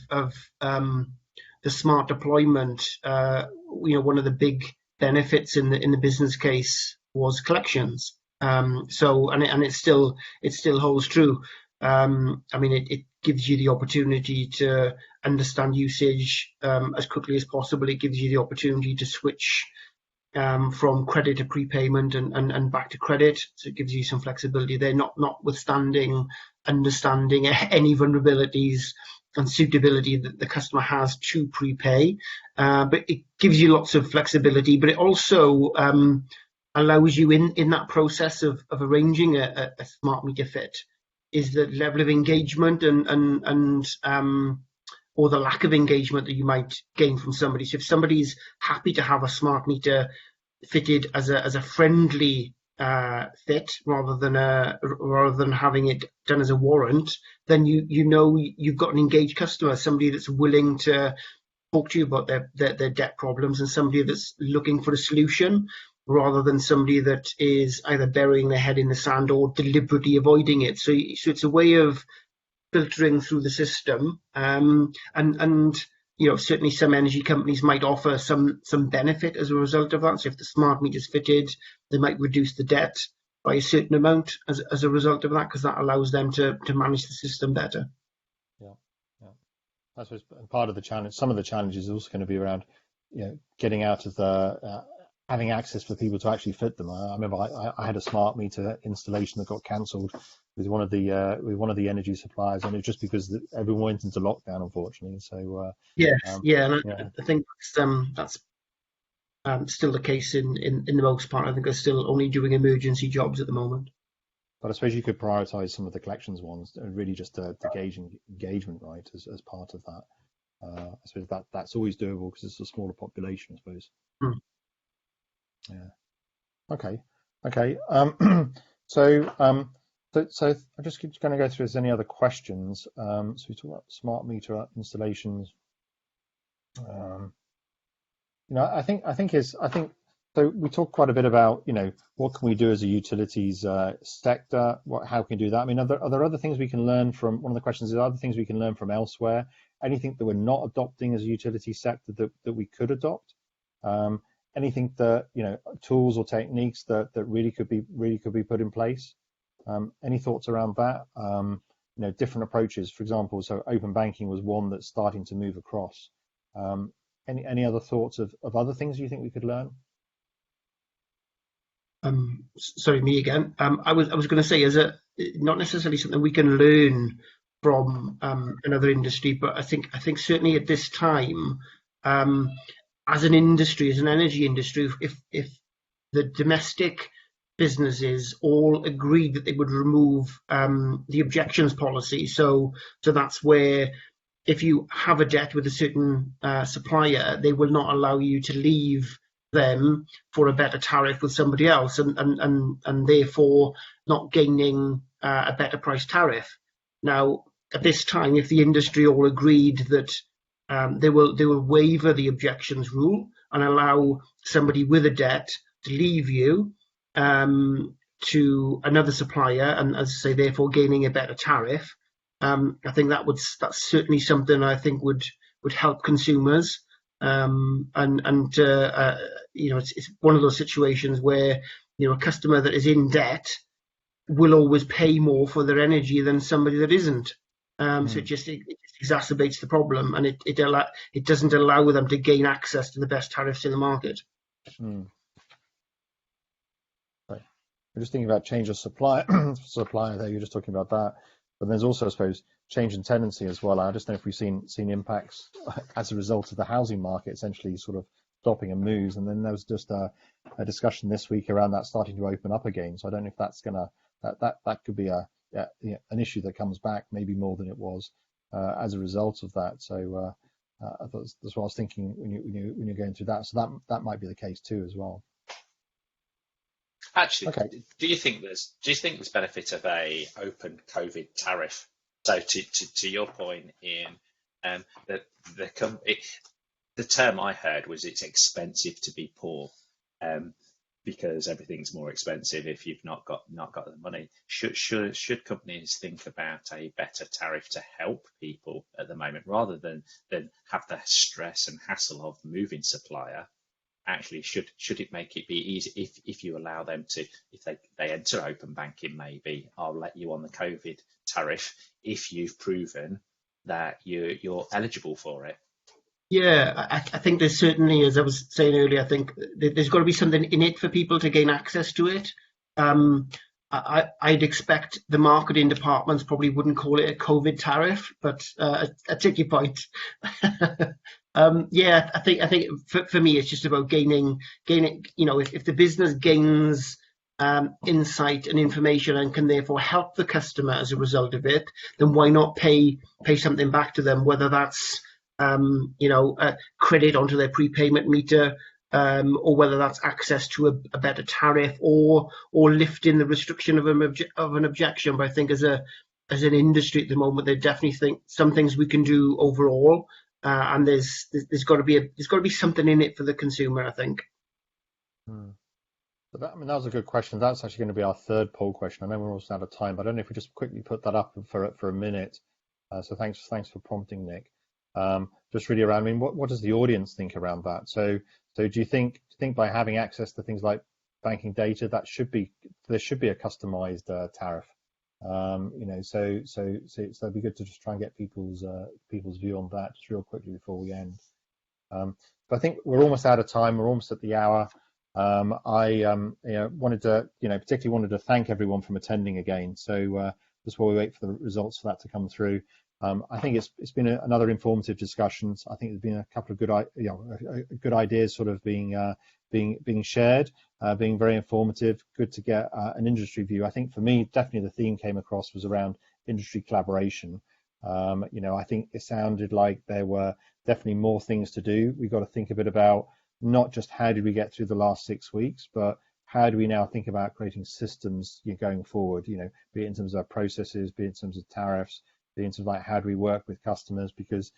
the smart deployment, one of the big benefits in the business case was collections. It still holds true. It gives you the opportunity to understand usage as quickly as possible. It gives you the opportunity to switch from credit to prepayment and back to credit. So it gives you some flexibility there, notwithstanding understanding any vulnerabilities and suitability that the customer has to prepay. But it gives you lots of flexibility, but it also allows you in that process of arranging a smart meter fit, is the level of engagement and or the lack of engagement that you might gain from somebody. So if somebody's happy to have a smart meter fitted as a friendly fit rather than having it done as a warrant, then you've got an engaged customer, somebody that's willing to talk to you about their debt problems, and somebody that's looking for a solution, rather than somebody that is either burying their head in the sand or deliberately avoiding it. So it's a way of filtering through the system, and certainly some energy companies might offer some benefit as a result of that. So if the smart meter is fitted, they might reduce the debt by a certain amount as a result of that, because that allows them to manage the system better. Yeah. I suppose part of the challenge, some of the challenges is also going to be around, getting out of the having access for people to actually fit them. I remember I had a smart meter installation that got cancelled with one of the energy suppliers, and it was just because everyone went into lockdown, unfortunately. So I think that's still the case in the most part. I think they're still only doing emergency jobs at the moment. But I suppose you could prioritise some of the collections ones, and really just to gauge engagement, right, as part of that. I suppose that's always doable because it's a smaller population, I suppose. Yeah. Okay. So I'm just going to go through if there's any other questions. So we talk about smart meter installations. I think so. We talk quite a bit about what can we do as a utilities sector. How can we do that? I mean, are there other things we can learn from? One of the questions is, are there things we can learn from elsewhere? Anything that we're not adopting as a utility sector that we could adopt? Anything that tools or techniques that really could be put in place? Any thoughts around that? Different approaches, for example. So open banking was one that's starting to move across. Any other thoughts of other things you think we could learn? Sorry, me again. I was going to say, not necessarily something we can learn from another industry, but I think certainly at this time, as an industry, as an energy industry, if the domestic businesses all agreed that they would remove the objections policy, so that's where if you have a debt with a certain supplier, they will not allow you to leave them for a better tariff with somebody else, and therefore not gaining a better price tariff. Now, at this time, if the industry all agreed that they will waiver the objections rule and allow somebody with a debt to leave you to another supplier, and as I say, therefore gaining a better tariff, I think that's certainly something I think would help consumers. It's one of those situations where a customer that is in debt will always pay more for their energy than somebody that isn't. So it just exacerbates the problem, and it doesn't allow them to gain access to the best tariffs in the market. Right. We're just thinking about change of supplier there. You're just talking about that, but there's also, I suppose, change in tendency as well. I just don't know if we've seen impacts as a result of the housing market essentially sort of stopping and moves, and then there was just a discussion this week around that starting to open up again. So I don't know if that's gonna that could be an issue that comes back maybe more than it was as a result of that. So I thought that's what I was thinking when you're going through that. So that might be the case too as well. Actually, okay. do you think there's benefit of a open COVID tariff? So to your point, Ian, the term I heard was it's expensive to be poor, because everything's more expensive if you've not got the money. Should companies think about a better tariff to help people at the moment, rather than have the stress and hassle of moving supplier? Actually, should it make it be easy if you allow them to, if they enter open banking, maybe I'll let you on the COVID tariff if you've proven that you're eligible for it. Yeah, I think there's certainly, as I was saying earlier, I think there's got to be something in it for people to gain access to it. I'd expect the marketing departments probably wouldn't call it a COVID tariff, but I take your point. Yeah, I think for me, it's just about gaining. If the business gains insight and information and can therefore help the customer as a result of it, then why not pay something back to them, whether that's credit onto their prepayment meter, or whether that's access to a better tariff, or lifting the restriction of an objection. But I think as an industry at the moment, they definitely think some things we can do overall, and there's got to be something in it for the consumer, I think. So that was a good question. That's actually going to be our third poll question. I know we're almost out of time, but I don't know if we just quickly put that up for a minute. So thanks for prompting, Nick. Just really around, I mean, what does the audience think around that? So do you think by having access to things like banking data, there should be a customized tariff? So it'd be good to just try and get people's view on that just real quickly before we end. But I think we're almost out of time. We're almost at the hour. I particularly wanted to thank everyone from attending again. So just while we wait for the results for that to come through. I think it's been another informative discussion. I think there's been a couple of good ideas sort of being shared, being very informative. Good to get an industry view. I think for me, definitely the theme came across was around industry collaboration. I think it sounded like there were definitely more things to do. We've got to think a bit about not just how did we get through the last 6 weeks, but how do we now think about creating systems going forward? Be it in terms of our processes, be it in terms of tariffs. In terms of like how do we work with customers, because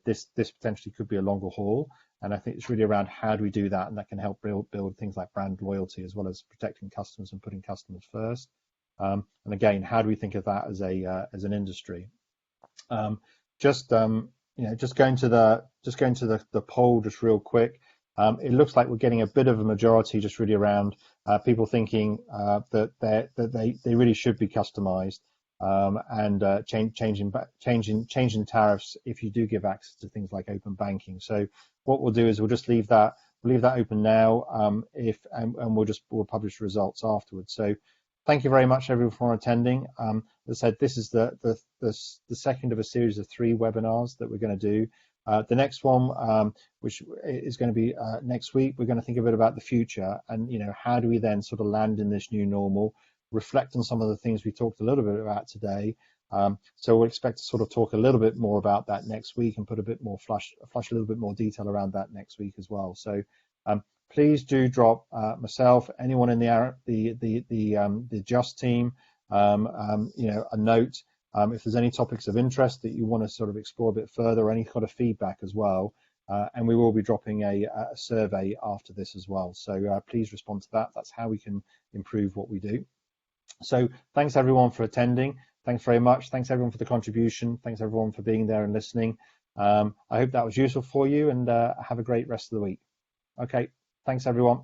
this potentially could be a longer haul, and I think it's really around how do we do that, and that can help build things like brand loyalty as well as protecting customers and putting customers first. And again, how do we think of that as an industry? Just going to the poll just real quick. It looks like we're getting a bit of a majority just really around people thinking that they really should be customized. And changing tariffs if you do give access to things like open banking. So what we'll do is we'll just leave that open now, and we'll publish results afterwards. So thank you very much everyone for attending. As I said, this is the second of a series of 3 webinars that we're going to do. The next one, which is going to be next week, we're going to think a bit about the future and how do we then sort of land in this new normal, reflect on some of the things we talked a little bit about today. So we'll expect to sort of talk a little bit more about that next week and put a bit more flush a little bit more detail around that next week as well. So please do drop myself, anyone in the Just team, a note. If there's any topics of interest that you want to sort of explore a bit further, or any kind of feedback as well, and we will be dropping a survey after this as well. So please respond to that. That's how we can improve what we do. So thanks everyone for attending. Thanks very much. Thanks everyone for the contribution. Thanks everyone for being there and listening. I hope that was useful for you, and have a great rest of the week. Okay, thanks everyone.